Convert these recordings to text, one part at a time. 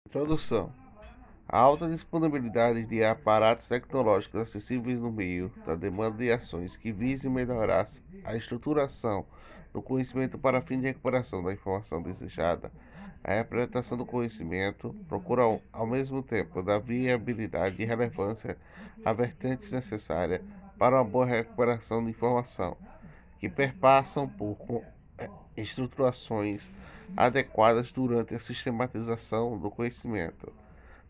Introdução. A alta disponibilidade de aparatos tecnológicos acessíveis no meio da demanda de ações que visem melhorar a estruturação do conhecimento para fim de recuperação da informação desejada. A representação do conhecimento procura, ao mesmo tempo, dar viabilidade e relevância a vertentes necessárias para uma boa recuperação de informação, que perpassam por estruturações adequadas durante a sistematização do conhecimento.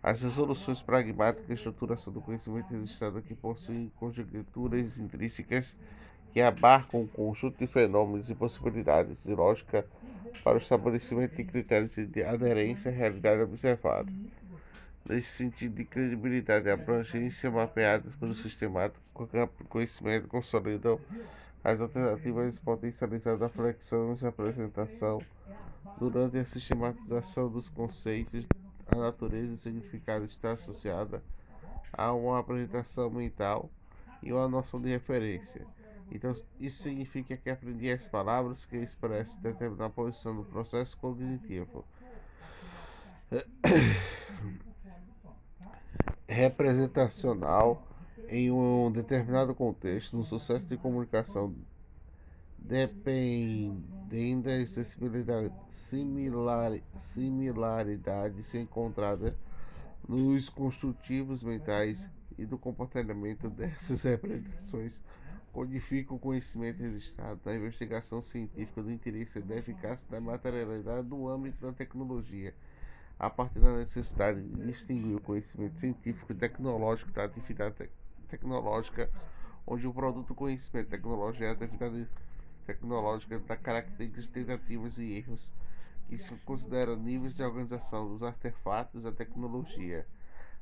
As resoluções pragmáticas e estruturação do conhecimento registrado que possuem conjecturas intrínsecas que abarcam um conjunto de fenômenos e possibilidades de lógica para o estabelecimento de critérios de aderência à realidade observada. Nesse sentido de credibilidade e abrangência mapeadas pelo sistemático campo de conhecimento consolidam as alternativas potencializadas da flexão e apresentação durante a sistematização dos conceitos. A natureza e o significado está associada a uma apresentação mental e uma noção de referência. Então, isso significa que aprendi as palavras que expressam determinada posição do processo cognitivo. Representacional em um determinado contexto, no sucesso de comunicação, dependendo da similaridade se encontrada nos construtivos mentais e do comportamento dessas representações, codifica o conhecimento registrado na investigação científica do interesse da eficácia da materialidade no âmbito da tecnologia, a partir da necessidade de distinguir o conhecimento científico e tecnológico da atividade tecnológica, onde o produto conhecimento tecnológico é a atividade tecnológica da características tentativas e erros que se considera níveis de organização dos artefatos da tecnologia.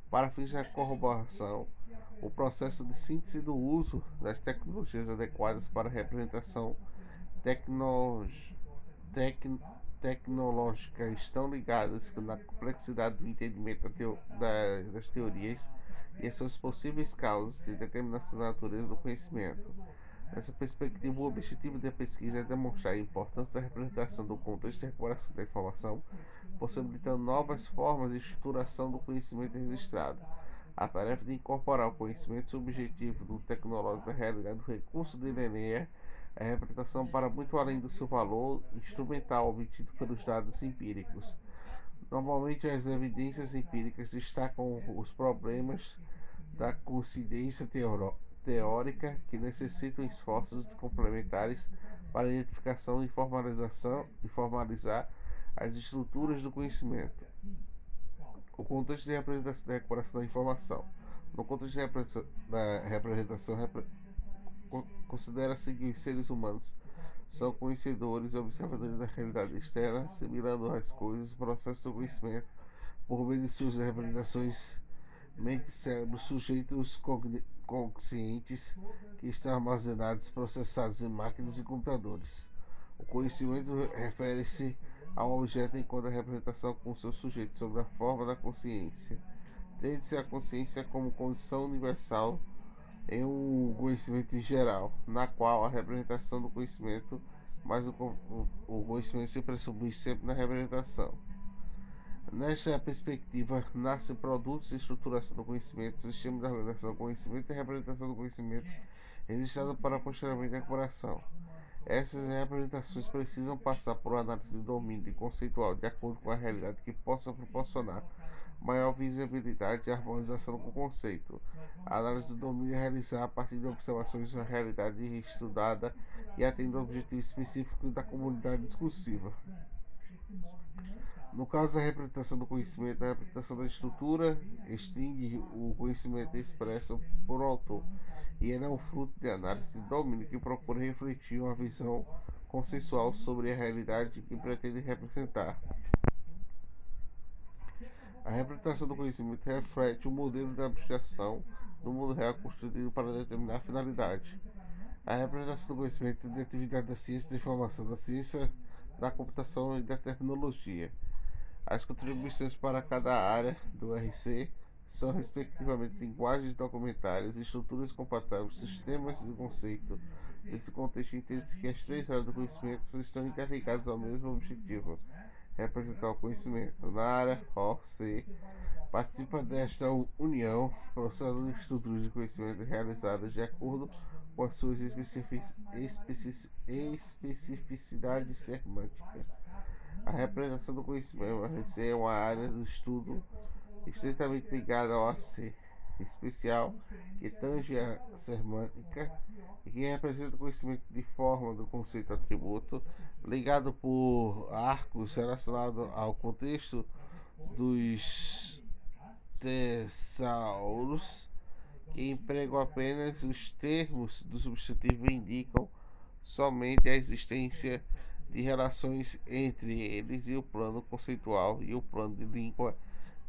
Para fins de corroboração, o processo de síntese do uso das tecnologias adequadas para a representação tecno, tec, tecnológica estão ligadas na complexidade do entendimento das teorias e as suas possíveis causas de determinação da natureza do conhecimento. Nessa perspectiva, o objetivo da pesquisa é demonstrar a importância da representação do contexto de recuperação da informação, possibilitando novas formas de estruturação do conhecimento registrado. A tarefa de incorporar o conhecimento subjetivo do tecnológico da realidade do recurso de Linneer é a representação para muito além do seu valor instrumental obtido pelos dados empíricos. Normalmente, as evidências empíricas destacam os problemas da coincidência teórica que necessitam esforços complementares para a identificação e formalizar as estruturas do conhecimento. O contexto de representação da recuperação da informação. No contexto da representação, considera-se que os seres humanos são conhecedores e observadores da realidade externa, assimilando as coisas, processos do conhecimento, por meio de suas representações mente, cérebro, sujeitos conscientes que estão armazenados, processados em máquinas e computadores. O conhecimento refere-se a um objeto enquanto a representação com seu sujeito sobre a forma da consciência. Tende-se a consciência como condição universal em um conhecimento em geral, na qual a representação do conhecimento, mas o conhecimento se pressupõe sempre na representação. Nesta perspectiva, nascem produtos de estruturação do conhecimento, sistemas de organização do conhecimento e representação do conhecimento, registrado para posteriormente a recuperação. Essas representações precisam passar por análise de domínio conceitual de acordo com a realidade que possa proporcionar maior visibilidade e harmonização com o conceito. A análise do domínio é realizada a partir de observações da realidade estudada e atende ao objetivo específico da comunidade discursiva. No caso da representação do conhecimento, a representação da estrutura extingue o conhecimento expresso por autor, e ele é um fruto de análise de domínio que procura refletir uma visão consensual sobre a realidade que pretende representar. A representação do conhecimento reflete o modelo de abstração do mundo real construído para determinar a finalidade. A representação do conhecimento de atividade da ciência da informação, da ciência da computação e da tecnologia. As contribuições para cada área do RC são, respectivamente, linguagens documentárias, estruturas compatíveis, sistemas de conceito. Nesse contexto, entende-se que as três áreas do conhecimento estão interligadas ao mesmo objetivo: representar o conhecimento. Na área OC, participa desta união, processando estruturas de conhecimento realizadas de acordo com as suas especificidades semânticas. A representação do conhecimento é uma área do estudo estreitamente ligada ao AC, especial que tange a semântica e que representa o conhecimento de forma do conceito atributo, ligado por arcos relacionados ao contexto dos tesauros, que empregam apenas os termos do substantivo e indicam somente a existência de relações entre eles e o plano conceitual e o plano de língua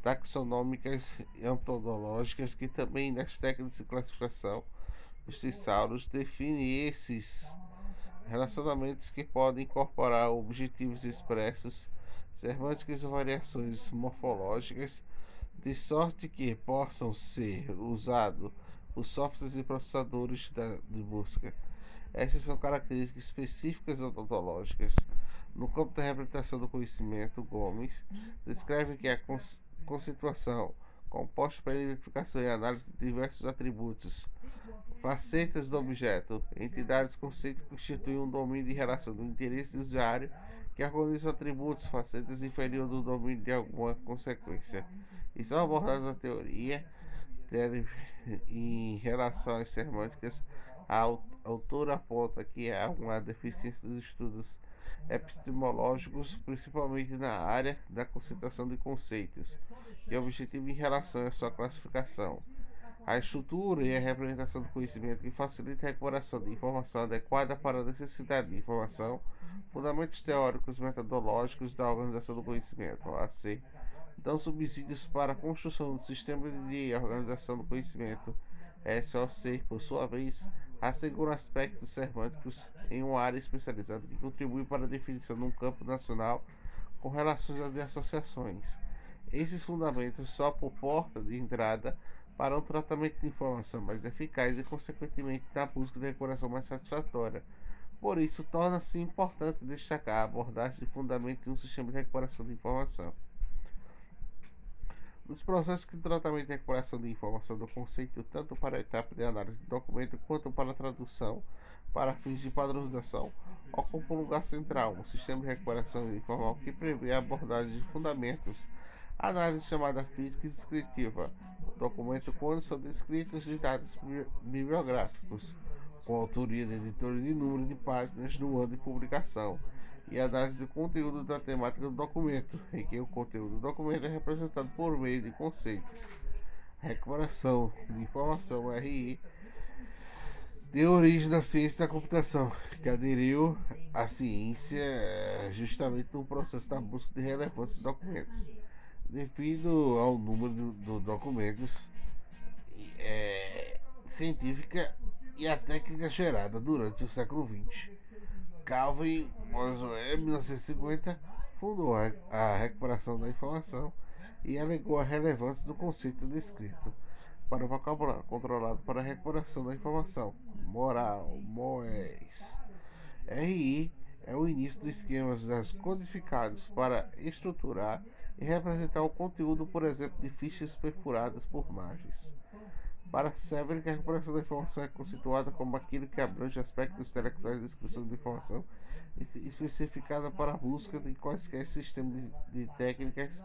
taxonômicas e ontológicas, que também nas técnicas de classificação dos tesauros define esses relacionamentos que podem incorporar objetivos expressos, semânticas e variações morfológicas, de sorte que possam ser usados por softwares e processadores de busca. Estas são características específicas ontológicas. No campo da representação do conhecimento, Gomes descreve que a conceituação, composta pela identificação e análise de diversos atributos, facetas do objeto, entidades, conceitos que constituem um domínio de relação do interesse do usuário que organiza atributos, facetas inferior do domínio de alguma consequência. E são abordadas na teoria em relação às semânticas. A autora aponta que há uma deficiência dos estudos epistemológicos, principalmente na área da concentração de conceitos, e objetivo em relação à sua classificação. A estrutura e a representação do conhecimento que facilita a recuperação de informação adequada para a necessidade de informação, fundamentos teóricos metodológicos da organização do conhecimento, AC, dão subsídios para a construção do sistema de organização do conhecimento, SOC, por sua vez, assegura aspectos semânticos em uma área especializada que contribui para a definição de um campo nacional com relações de associações. Esses fundamentos só por porta de entrada para um tratamento de informação mais eficaz e, consequentemente, na busca de recuperação mais satisfatória. Por isso, torna-se importante destacar a abordagem de fundamentos em um sistema de recuperação de informação. Nos processos de tratamento e recuperação de informação do conceito, tanto para a etapa de análise de documento quanto para a tradução para fins de padronização, ocupa um lugar central, um sistema de recuperação informal que prevê a abordagem de fundamentos, análise chamada física e descritiva, documento quando são descritos os dados bibliográficos, com autoria do editor e de número de páginas do ano de publicação, e análise do conteúdo da temática do documento, em que o conteúdo do documento é representado por meio de conceitos. Recuperação de informação RI de origem da ciência da computação, que aderiu à ciência justamente no processo da busca de relevância de documentos. Devido ao número de documentos científica e a técnica gerada durante o século XX. Calvin Boswell, em 1950, fundou a recuperação da informação e alegou a relevância do conceito descrito para o vocabulário controlado para a recuperação da informação. Moral, Moés. RI é o início dos esquemas das codificados para estruturar e representar o conteúdo, por exemplo, de fichas perfuradas por margens. Para Severick, a recuperação da informação é conceituada como aquilo que abrange aspectos intelectuais da descrição de informação especificada para a busca de quaisquer sistemas de técnicas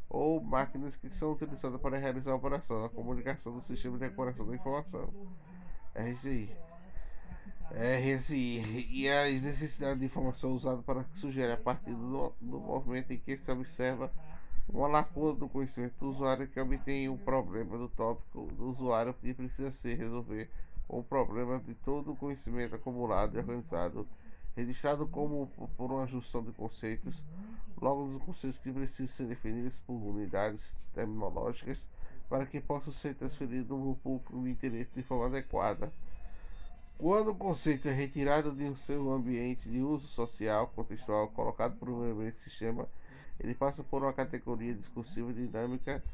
ou máquinas que são utilizadas para realizar a operação, a comunicação do sistema de recuperação da informação, RCI. RSI e as necessidades de informação usadas para sugerir a partir do movimento em que se observa uma lacuna do conhecimento do usuário que obtém o problema do tópico do usuário que precisa ser resolver o problema de todo o conhecimento acumulado e organizado, registrado como por uma junção de conceitos, logo dos conceitos que precisam ser definidos por unidades terminológicas para que possam ser transferidos no público de interesse de forma adequada. Quando o conceito é retirado de seu ambiente de uso social, contextual, colocado por um elemento do sistema, ele passa por uma categoria discursiva dinâmica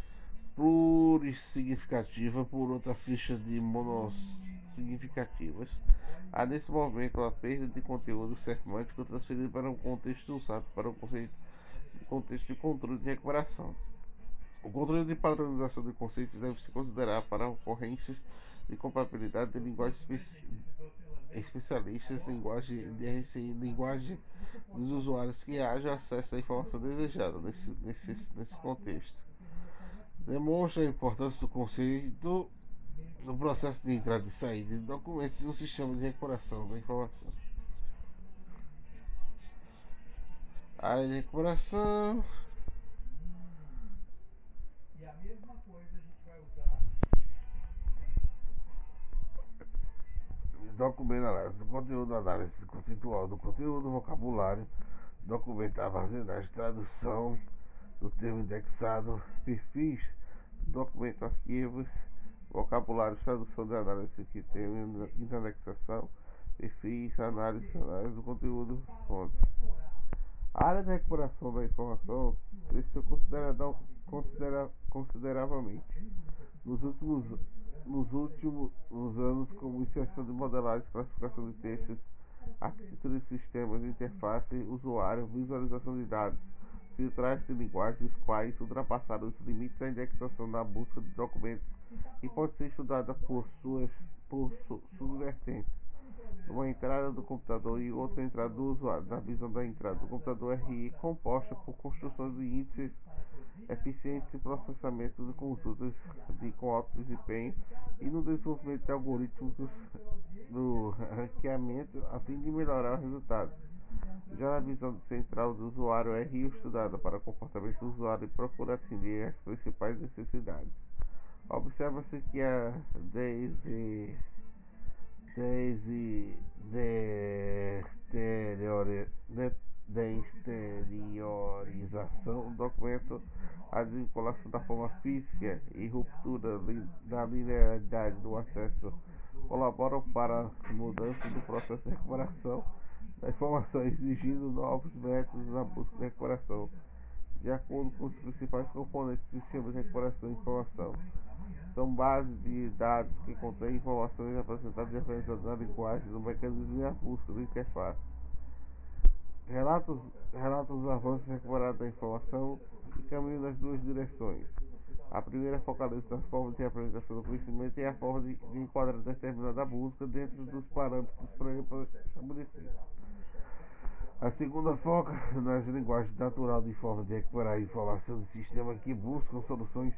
plurissignificativa por outra ficha de monossignificativas. Há nesse momento uma perda de conteúdo semântico transferido para um contexto usado para um conceito no contexto de controle de recuperação. O controle de padronização de conceitos deve se considerar para ocorrências de compatibilidade de linguagens especialistas, linguagem de RCI, linguagem dos usuários que haja acesso à informação desejada nesse contexto. Demonstra a importância do conceito no processo de entrada e saída de documentos no sistema de recuperação da informação. Área de recuperação. Documento análise do conteúdo, análise conceitual do conteúdo, vocabulário, documento armazenagem, tradução do termo indexado, perfis, documento arquivos, vocabulário, tradução de análise que tem indexação, perfis, análise do conteúdo, fontes. A área de recuperação da informação cresceu consideravelmente nos últimos anos, como inserção de modelagem, classificação de textos, arquitetura de sistemas, interface, usuário, visualização de dados, filtragem de linguagem, os quais ultrapassaram os limites da indexação na busca de documentos e pode ser estudada por subvertentes. Uma entrada do computador e outra entrada do usuário. Na visão da entrada do computador, RI composta por construção de índices eficientes e processamento de consultas com alto desempenho e no desenvolvimento de algoritmos no ranqueamento a fim de melhorar os resultados. Já na visão central do usuário, RI estudada para o comportamento do usuário e procura atender às principais necessidades. Observa-se que a exteriorização do documento, a desvinculação da forma física e ruptura da linearidade do acesso colaboram para a mudança do processo de recuperação da informação, exigindo novos métodos na busca de recuperação, de acordo com os principais componentes do sistema de recuperação de informação. São bases de dados que contêm informações representadas e organizadas na linguagem, no mecanismo e na busca da interface. Relata os avanços recuperados da informação e caminham nas duas direções. A primeira focaliza nas formas de apresentação do conhecimento e a forma de enquadrar determinada busca dentro dos parâmetros pré-estabelecidos. A segunda foca nas linguagens naturais de forma de recuperar a informação do sistema que buscam soluções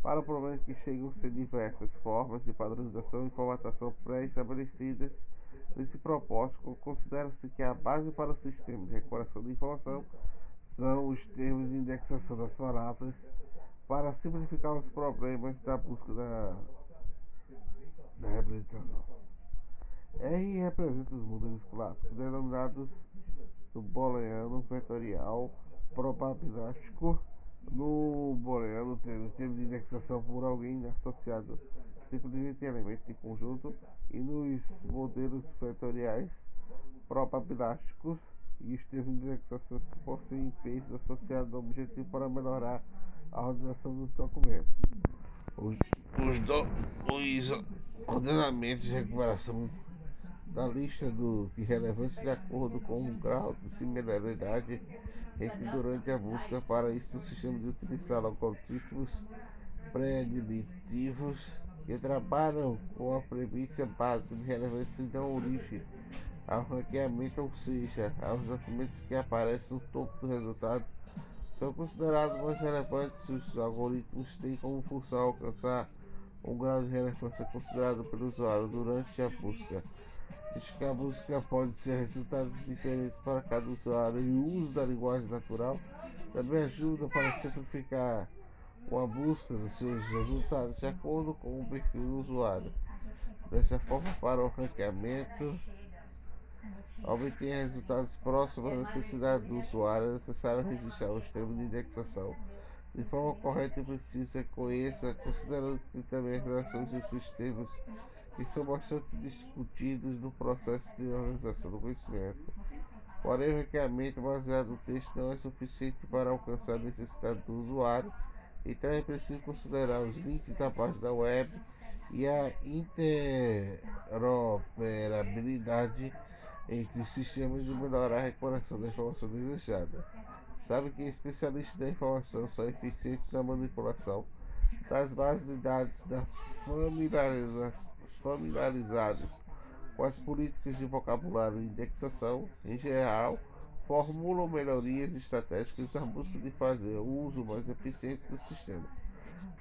para problemas que chegam a ser diversas formas de padronização e formatação pré-estabelecidas. Nesse propósito, considera-se que a base para o sistema de recuperação de informação são os termos de indexação das palavras para simplificar os problemas da busca da representação. R representa os modelos clássicos denominados do booleano vetorial probabilístico. No booleano, temos termos de indexação por alguém associado simplesmente a elementos de conjunto, e nos modelos vetoriais probabilísticos e os termos de indexação que possuem pesos associados ao objetivo para melhorar a organização dos documentos. Os ordenamentos de recuperação da lista de relevantes de acordo com o grau de similaridade entre durante a busca. Para isso, o sistema de utilizar algoritmos preditivos que trabalham com a premissa básica de relevância e dão origem ao ranqueamento, ou seja, aos documentos que aparecem no topo do resultado, são considerados mais relevantes se os algoritmos têm como função alcançar um grau de relevância considerado pelo usuário durante a busca. Diz que a busca pode ser resultados diferentes para cada usuário e o uso da linguagem natural também ajuda para simplificar a busca dos seus resultados de acordo com o perfil do usuário. Desta forma, para o ranqueamento, obter resultados próximos à necessidade do usuário, é necessário registrar os termos de indexação de forma correta e precisa, considerando que também as relações entre os termos que são bastante discutidos no processo de organização do conhecimento. Porém, o ranqueamento baseado no texto não é suficiente para alcançar a necessidade do usuário, então é preciso considerar os links da página web e a interoperabilidade entre os sistemas e melhorar a recuperação da informação desejada. Sabe que especialistas da informação são eficientes na manipulação das bases de dados familiarizados com as políticas de vocabulário e indexação, em geral, formulam melhorias estratégicas na busca de fazer o uso mais eficiente do sistema.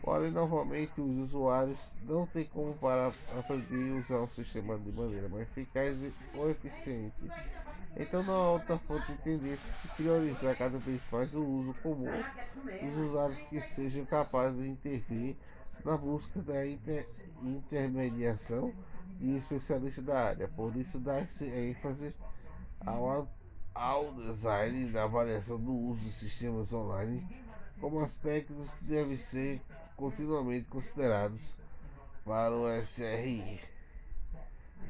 Porém, normalmente os usuários não têm como para aprender a usar um sistema de maneira mais eficaz ou eficiente. Então não há outra fonte de tendência que priorizar cada vez mais o uso comum dos usuários que sejam capazes de intervir na busca da intermediação de um especialista da área. Por isso dá-se ênfase ao design da avaliação do uso de sistemas online como aspectos que devem ser continuamente considerados para o SRI,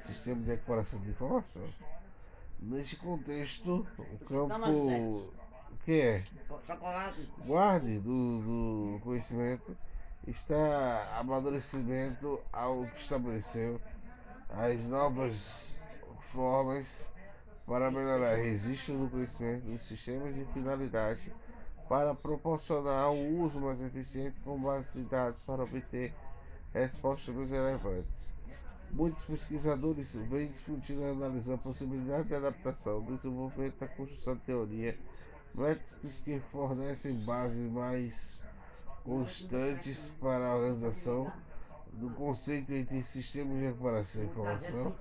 Sistema de Recuperação de Informação. Neste contexto, o campo que é guarde do conhecimento está amadurecimento ao que estabeleceu as novas formas para melhorar o registro do conhecimento dos sistemas de finalidade para proporcionar um uso mais eficiente com base de dados para obter respostas mais relevantes. Muitos pesquisadores vêm discutindo e analisando a possibilidade de adaptação, desenvolvimento da construção de teoria, métodos que fornecem bases mais constantes para a organização do conceito entre sistemas de recuperação e informação.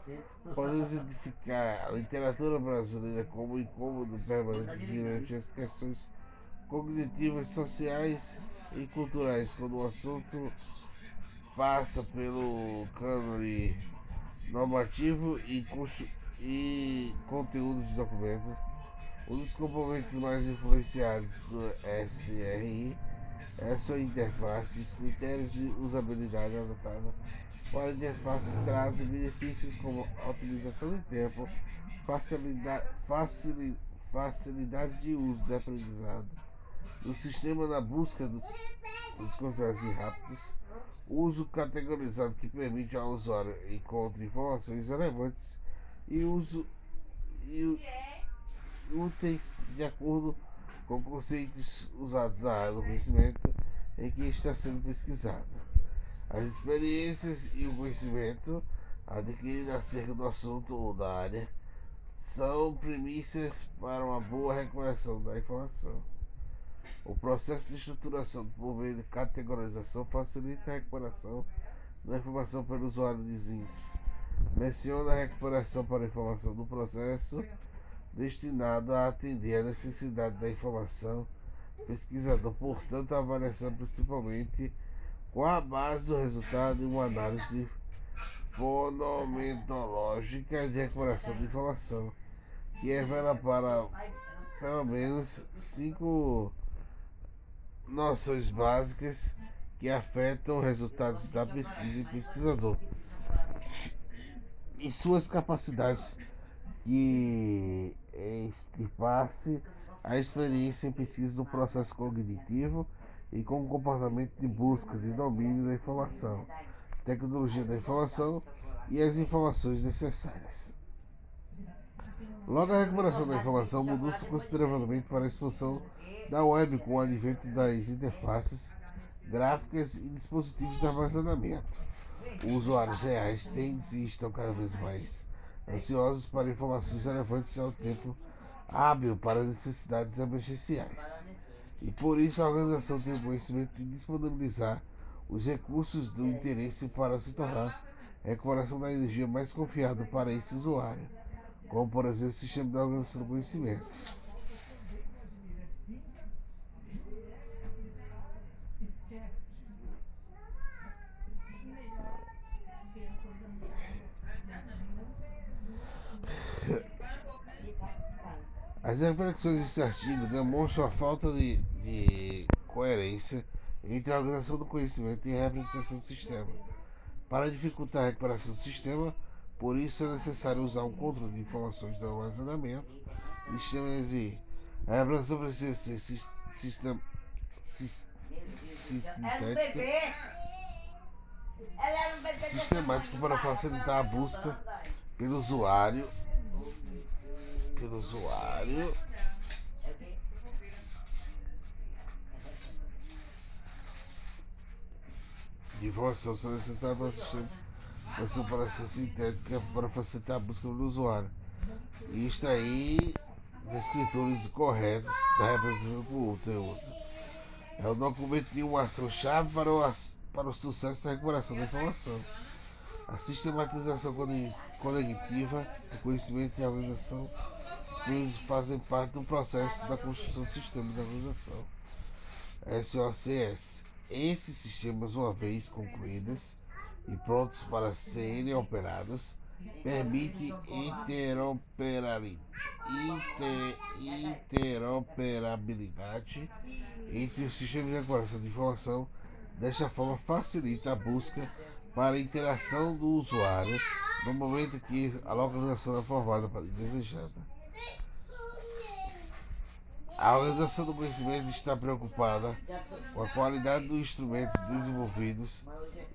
Podemos identificar a literatura brasileira como incômodo permanente diante as questões cognitivas, sociais e culturais, quando o assunto passa pelo cânone normativo e conteúdo de documento. Um dos componentes mais influenciados do SRI é sua interface. Os critérios de usabilidade adotada para a interface trazem benefícios como otimização de tempo, facilidade de uso de aprendizado do sistema na busca dos conteúdos rápidos, uso categorizado que permite ao usuário encontrar informações relevantes e uso úteis de acordo com conceitos usados na área do conhecimento em que está sendo pesquisado. As experiências e o conhecimento adquirido acerca do assunto ou da área são premissas para uma boa recuperação da informação. O processo de estruturação por meio de categorização facilita a recuperação da informação pelo usuário de ZINS. Menciona a recuperação para a informação do processo destinado a atender a necessidade da informação pesquisador, portanto, a avaliação principalmente com a base do resultado de uma análise fonoaudiológica de recuperação de informação, que revela para pelo menos 5 noções básicas que afetam os resultados da pesquisa e pesquisador e suas capacidades de extirpar-se a experiência em pesquisa do processo cognitivo e com o comportamento de busca de domínio da informação, tecnologia da informação e as informações necessárias. Logo, a recuperação da informação mudou-se consideravelmente para a expansão da web com o advento das interfaces gráficas e dispositivos de armazenamento. Os usuários reais têm e estão cada vez mais ansiosos para informações relevantes ao tempo hábil para necessidades emergenciais. E por isso a organização tem o conhecimento de disponibilizar os recursos do interesse para se tornar a recuperação da energia mais confiável para esse usuário, como por exemplo o sistema de organização do conhecimento. As reflexões desse artigo demonstram a falta de coerência entre a organização do conhecimento e a representação do sistema. Para dificultar a recuperação do sistema, por isso é necessário usar um controle de informações do armazenamento de sistemas e a representação precisa ser sintética, sistemática para facilitar a busca pelo usuário pelo usuário. De informação são necessárias para o sistema da separação sintética para facilitar a busca do usuário e extrair descritores corretos da representação do conteúdo. É o documento de uma ação-chave para o sucesso da recuperação da informação. A sistematização cognitiva do conhecimento e a organização dos coisas fazem parte do processo da construção do sistema de organização. SOCS. Esses sistemas, uma vez concluídos e prontos para serem operados, permitem interoperabilidade entre os sistemas de recuperação de informação. Desta forma, facilita a busca para a interação do usuário no momento que a localização é formada para desejada. A organização do conhecimento está preocupada com a qualidade dos instrumentos desenvolvidos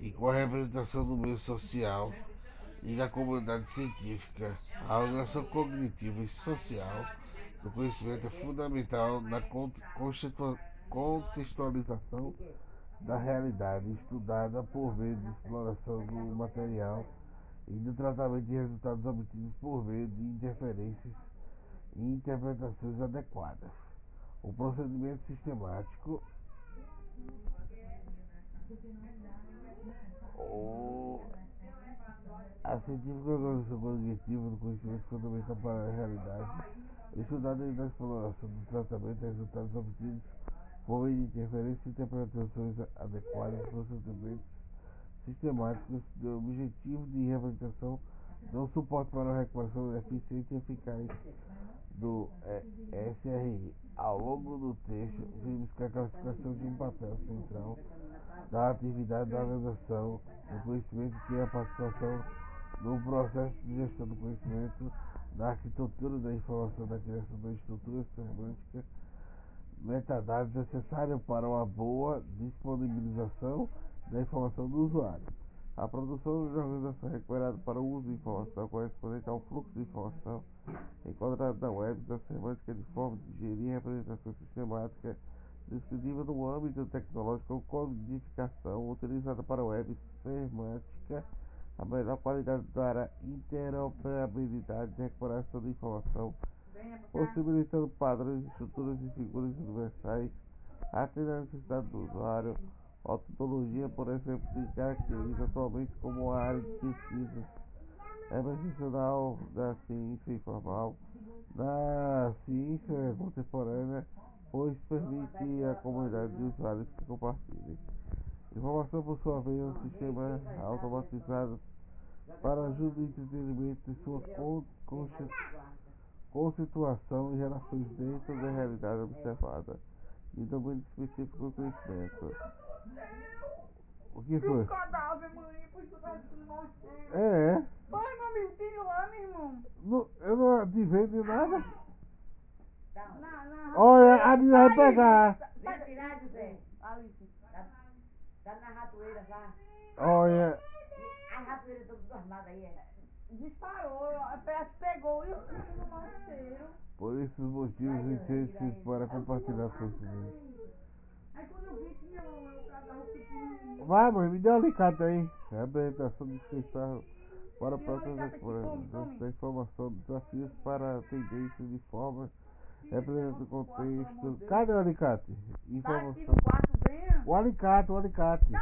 e com a representação do meio social e da comunidade científica. A organização cognitiva e social do conhecimento é fundamental na contextualização da realidade estudada por meio de exploração do material e do tratamento de resultados obtidos por meio de interferências e interpretações adequadas. O procedimento sistemático a científica organização cognitiva do conhecimento fundamental para a realidade, estudada na exploração do tratamento de resultados obtidos por meio de interferências e interpretações adequadas. Procedimentos sistemáticos de objetivo de representação dão suporte para a recuperação eficiente e eficaz do SRI. Ao longo do texto, vimos que a classificação de um papel central da atividade da organização do conhecimento que é a participação no processo de gestão do conhecimento, da arquitetura da informação, da criação da estrutura semântica, metadados necessários para uma boa disponibilização da informação do usuário. A produção de organização recuperada para o uso de informação correspondente ao fluxo de informação encontrado na web da semântica de forma de gerir representação sistemática descritiva no âmbito tecnológico ou codificação utilizada para a web semântica. A melhor qualidade dará interoperabilidade de recuperação de informação, possibilitando padrões, estruturas e figuras universais, atendendo à necessidade do usuário. Ontologia, por exemplo, se caracteriza atualmente como a área de pesquisa emergencial da ciência informal, da ciência contemporânea, pois permite à comunidade de usuários que compartilhem informação. Por sua vez, é um sistema automatizado para ajuda no entendimento de sua conceituação e relações dentro da realidade observada e domínio específico do conhecimento. O que foi? Um cadáver, mãe, por isso tá tudo mal cheio. É. Vai, meu amigo, tira lá, meu irmão. Eu não adivinho de nada. Na Olha, a menina vai pegar. Vai tirar, José. Alice. Tá na ratoeira lá. Olha. As ratoeiras estão tudo armadas aí, é. Disparou, parece que pegou e eu fiquei no mau cheiro. Por esses motivos, incêndios para compartilhar conhecimento. Aí quando eu vi, tinha o cadáver pequenininho. Vai, mãe, me dê um alicate aí. Reabilitação de descansar para próprias da informação, desafios para tendências de forma, representa o contexto. Cadê o alicate? Tá aqui Informação. no quarto, venha. O alicate.